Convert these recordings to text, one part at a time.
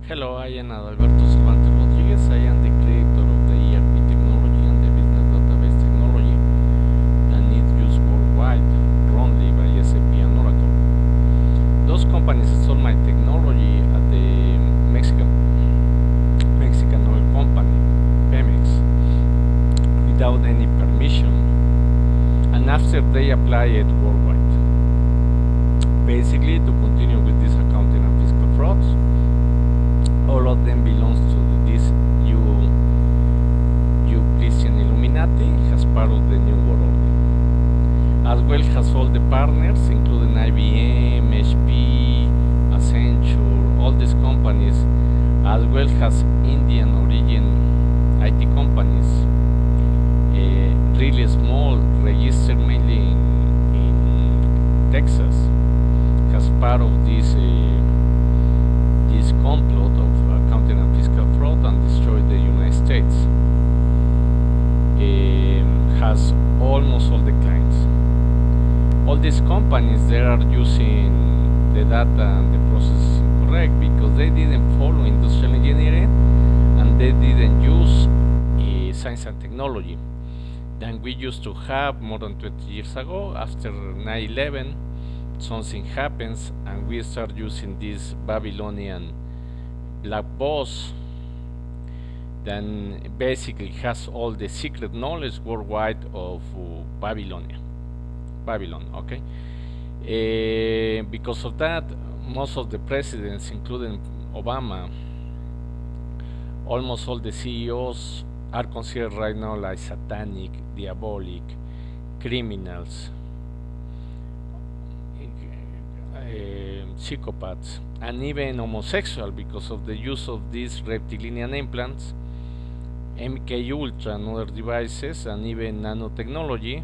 Hello, I am Adalberto Cervantes. I am the creator of the ERP technology and the business database technology that is used worldwide, only by SAP and Oracle. Those companies install my technology at the Mexican oil company, Pemex, without any permission, and after they apply it worldwide. Basically, to continue with this accounting and fiscal frauds, all of them belongs to this Christian Illuminati as part of the New World Order, as well as all the partners, including IBM, HP, Accenture, all these companies, as well as Indian origin IT companies, really small, registered mainly in Texas, as part of this complot of accounting and fiscal fraud and destroy the United States. Has almost all the clients. All these companies, they are using the data and the process incorrect because they didn't follow industrial engineering and they didn't use science and technology than we used to have more than 20 years ago. After 9/11, something happens and we start using this Babylonian black box then basically has all the secret knowledge worldwide of Babylon, okay? Because of that, most of the presidents, including Obama, almost all the CEOs are considered right now like satanic, diabolic, criminals, psychopaths, and even homosexual because of the use of these reptilian implants, MK Ultra and other devices, and even nanotechnology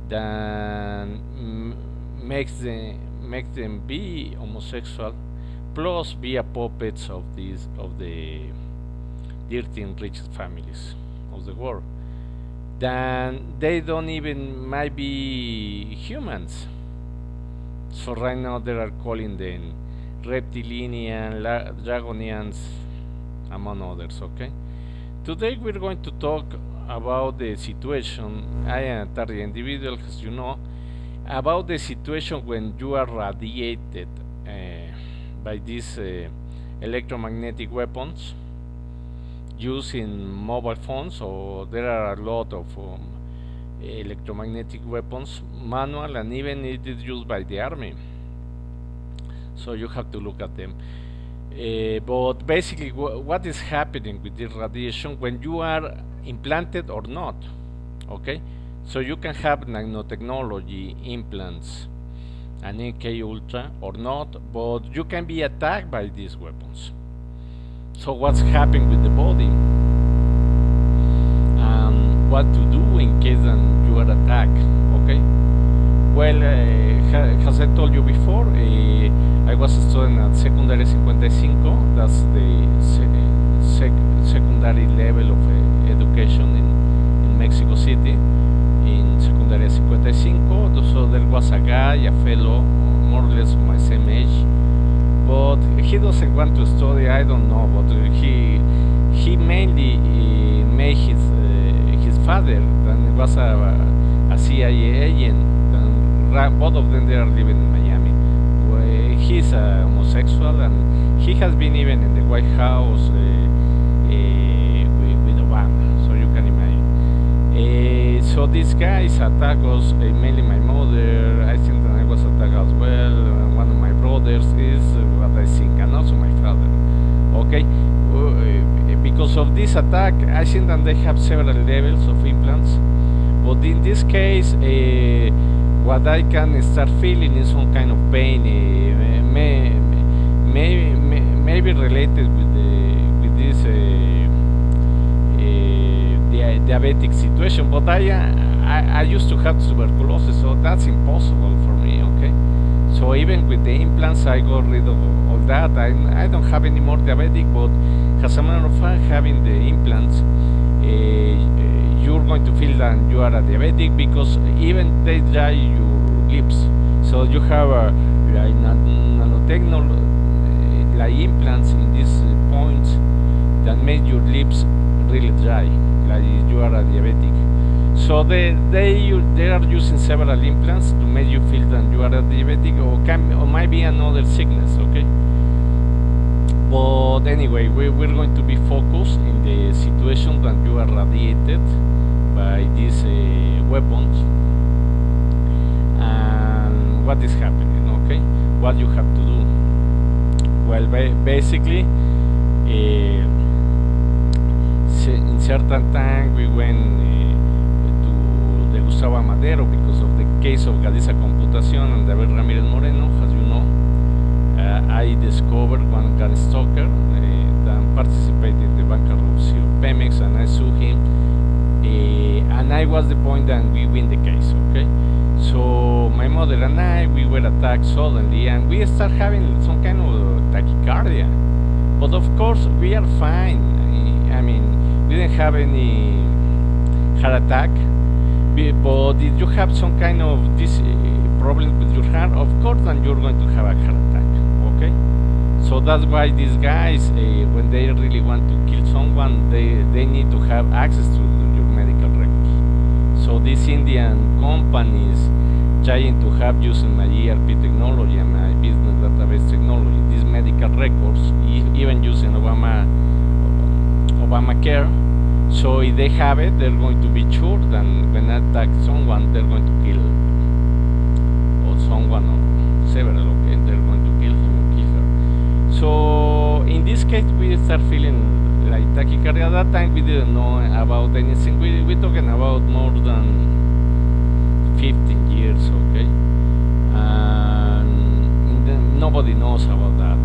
that makes them be homosexual, plus be a puppets of the dirty and rich families of the world. Then they don't even might be humans. So right now they are calling them reptilian, dragonians, among others, okay? Today we're going to talk about the situation, I am a target individual, as you know, about the situation when you are radiated by these electromagnetic weapons used in mobile phones, or there are a lot of electromagnetic weapons, manual, and even it is used by the army, so you have to look at them. But basically what is happening with this radiation when you are implanted or not, okay? So you can have nanotechnology implants and NK Ultra or not, but you can be attacked by these weapons. So what's happening with the body? What to do in case you are attacked, okay? Well, as I told you before, I was a student at Secundaria 55, that's the secondary level of education in Mexico City, in Secundaria 55. So there was a guy, a fellow, more or less my same age, but he doesn't want to study, I don't know, but he mainly made his father, and was a CIA agent, and both of them they are living in Miami. He's a homosexual, and he has been even in the White House with Obama, so you can imagine. So these guys attack us, mainly my mother, I think that I was attacked as well, one of my brothers is what I think, and also my father, okay? Because of this attack, I think that they have several levels of implants, but in this case, what I can start feeling is some kind of pain, maybe related with this diabetic situation. But I used to have tuberculosis, so that's impossible for me. Okay, so even with the implants, I got rid of all that. I don't have any more diabetic, but as a matter of fact, having the implants, you're going to feel that you are a diabetic because even they dry your lips. So you have a nanotechnology like implants in these points that make your lips really dry, like you are a diabetic. So they are using several implants to make you feel that you are a diabetic, or might be another sickness, okay? But anyway, we're going to be focused in the situation that you are radiated by these weapons and what is happening, okay? What you have to do. Well, basically, in certain time we went to the Gustavo Amadero because of the case of Galiza Computación and David Ramirez Moreno, as you know. I discovered one gun stalker that participated in the bankruptcy of Pemex, and I sued him, and I was the point that we win the case, okay? So my mother and I, we were attacked suddenly, and we start having some kind of tachycardia. But of course, we are fine. I mean, we didn't have any heart attack. But if you have some kind of this problem with your heart, of course, then you're going to have a heart attack. Okay? So that's why these guys, when they really want to kill someone, they need to have access to your medical records. So these Indian companies trying to have using my ERP technology and my business database technology, these medical records, even using Obamacare. So if they have it, they're going to be sure that when they attack someone, they're going to kill or someone or several. Okay, they're going to kill him or kill her. So in this case, we start feeling like tachycardia. At that time, we didn't know about anything. We're talking about more than 15 years. Okay, and nobody knows about that.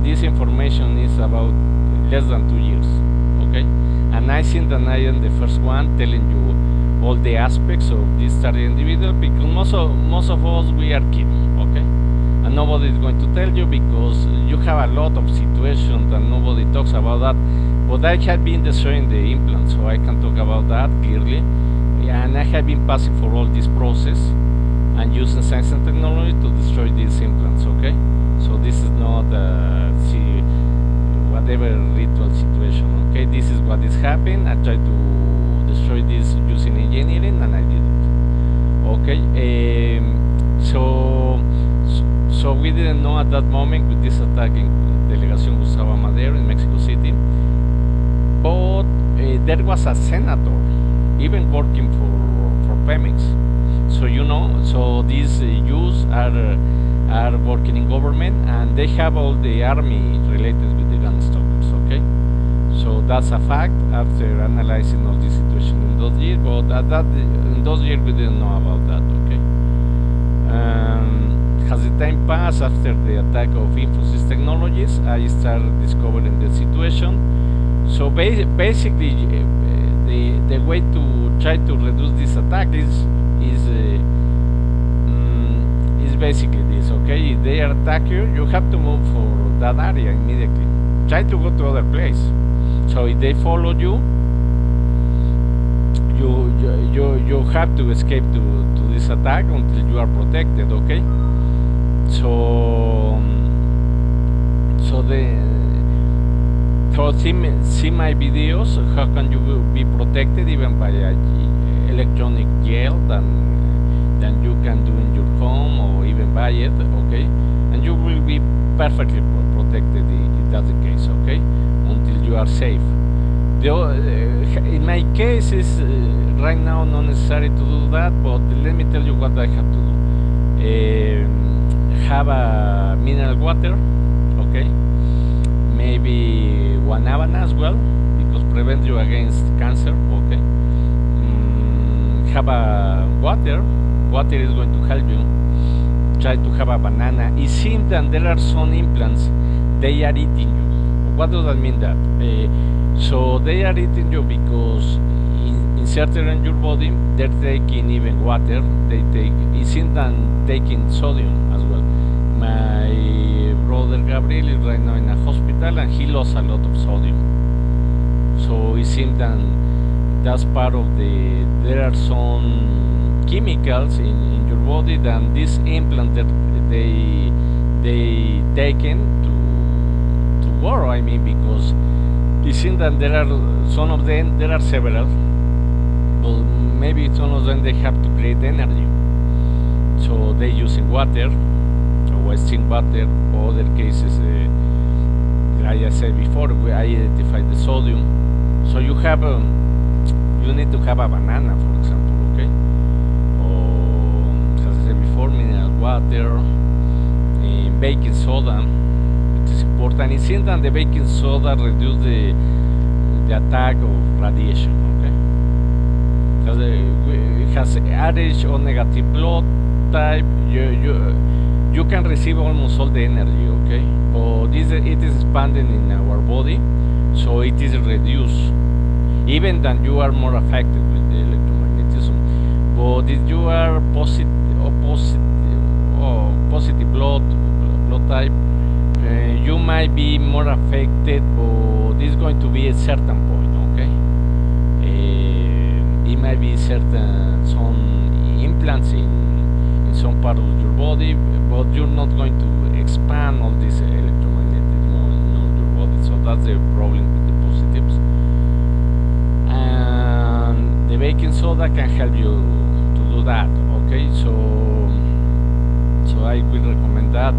This information is about less than 2 years. Okay. And I think that I am the first one telling you all the aspects of this target individual, because most of us, we are kidding, okay? And nobody is going to tell you because you have a lot of situations that nobody talks about that. But I have been destroying the implant, so I can talk about that clearly. And I have been passing for all this process and using science and technology to destroy these implants, okay? So this is not whatever ritual situation, okay? This is what is happening. I tried to destroy this using engineering, and I did it, okay? So we didn't know at that moment with this attack in Delegación Gustavo Amadero in Mexico City, but there was a senator even working for Pemex. So you know, so these Jews are working in government, and they have all the army related with the gun stalkers, okay? So that's a fact after analyzing all this situation in those years, but in those years we didn't know about that, okay? As the time passed after the attack of Infosys Technologies, I started discovering the situation. So basically, the way to try to reduce this attack is basically this, okay? If they attack you, you have to move for that area immediately. Try to go to other place. So if they follow you, you have to escape to this attack until you are protected, okay? So see my videos. How can you be protected even by a electronic gel than you can do in your home, or even buy it, okay? And you will be perfectly protected if that's the case, okay? Until you are safe. In my case, is right now not necessary to do that, but let me tell you what I have to do. Have a mineral water, okay? Maybe guanabana as well, because prevent you against cancer, okay? Have a water is going to help you. Try to have a banana. It seems that there are some implants, they are eating you. What does that mean that? So they are eating you because inserted in your body, they're taking even water, it seems that taking sodium as well. My brother Gabriel is right now in a hospital, and he lost a lot of sodium. So it seems that that's part of there are some chemicals in your body that this implant that they taken war. I mean, because it seems that there are some of them, there are several, but maybe some of them they have to create energy. So they using water, or wasting water. Other cases, like I said before, I identified the sodium. So you have you need to have a banana, for example, okay? Or as I said before, mineral water, baking soda. It is important. It seems that the baking soda reduce the attack of radiation, okay? Because it has RH or negative blood type. You can receive almost all the energy, okay? But it is expanding in our body, so it is reduced. Even then, you are more affected with the electromagnetism. But if you are positive blood type, you might be more affected, but it's going to be a certain point, okay? It might be certain some implants in some part of your body, but you're not going to expand all this electromagnetism in your body. So that's the problem with the positives. And the baking soda can help you to do that, okay? So I will recommend that.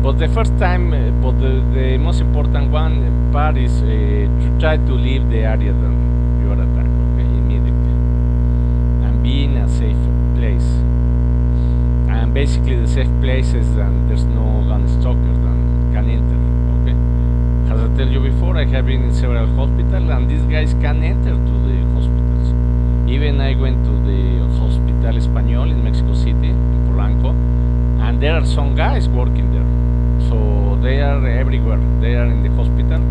But the first time, but the most important one part is to try to leave the area that you are attacked, okay, immediately, and be in a safe place. And basically, the safe places and there's no gun stalker that can enter, okay. As I tell you before, I have been in several hospitals, and these guys can enter to the hospitals. Even I went to the Hospital Español in Mexico City, in Polanco, and there are some guys working there. So they are everywhere. They are in the hospital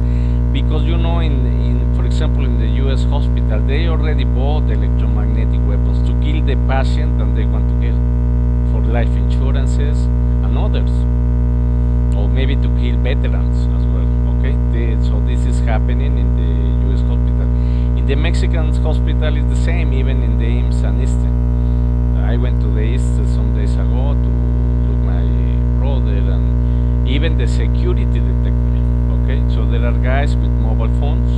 because in for example in the U.S. hospital they already bought electromagnetic weapons to kill the patient that they want to kill for life insurances and others, or maybe to kill veterans as well. Okay, so this is happening in the U.S. hospital. In the Mexican hospital it's the same, even in the IMSS and ISSSTE. I went to the ISSSTE some days ago to look my brother, and even the security detected me. Okay, so there are guys with mobile phones,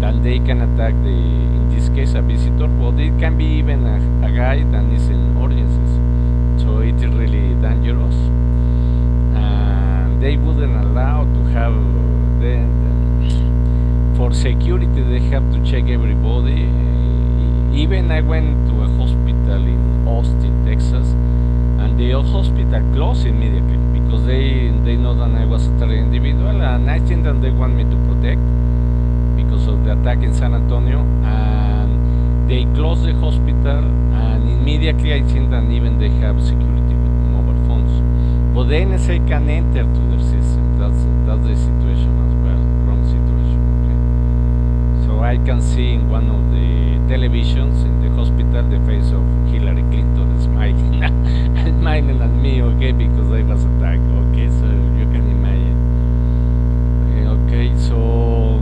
and they can attack in this case, a visitor. But it can be even a guy that is in urgencies. So it is really dangerous, and they wouldn't allow to have for security. They have to check everybody. Even I went to a hospital in Austin, Texas, and the hospital closed immediately because they know that I was a terror individual, and I think that they want me to protect because of the attack in San Antonio, and they closed the hospital, and immediately I think that even they have security with mobile phones, but the NSA can enter to their system. That's the situation as well, wrong situation. Okay, so I can see in one of the televisions in the hospital the face of Hillary Clinton smiling smiling at me, okay, because I was attacked. Okay, so you can imagine. Okay, so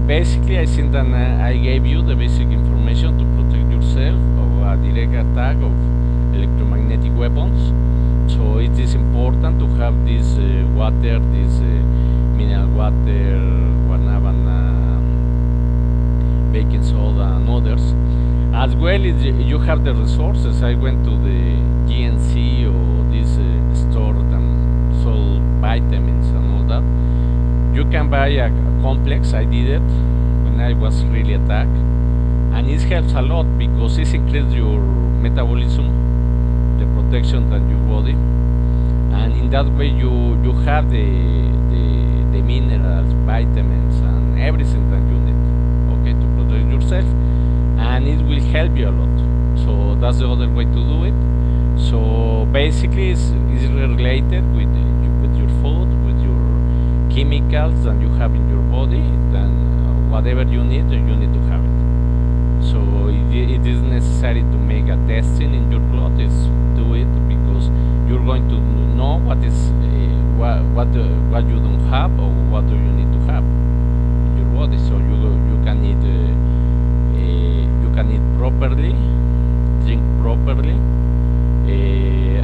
basically I think that I gave you the basic information to protect yourself of a direct attack of electromagnetic weapons. So it is important to have this water, this mineral water, guanabana, baking soda, and others. As well as you have the resources. I went to the GNC or this store that sold vitamins and all that. You can buy a complex. I did it when I was really attacked, and it helps a lot because it increases your metabolism, the protection that your body, and in that way you have the minerals, vitamins, and everything that you need, okay, to protect yourself, and it will help you a lot. So that's the other way to do it. So basically it's related with your food, with your chemicals that you have in your body, then whatever you need to have it. So it is necessary to make a testing in your blood. Is do it because you're going to know what you don't have or what do you need to have in your body. So you can eat properly, drink properly.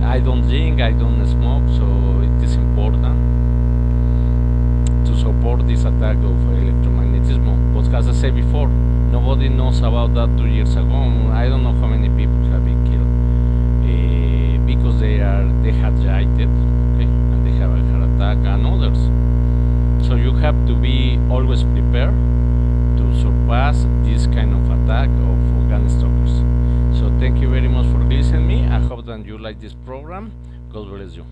I don't drink, I don't smoke, so it is important. support this attack of electromagnetism. But as I said before, nobody knows about that 2 years ago. I don't know how many people have been killed because they had radiated, okay, and they have a heart attack and others. So you have to be always prepared to surpass this kind of attack of gun stalkers. So thank you very much for listening me. I hope that you like this program. God bless you.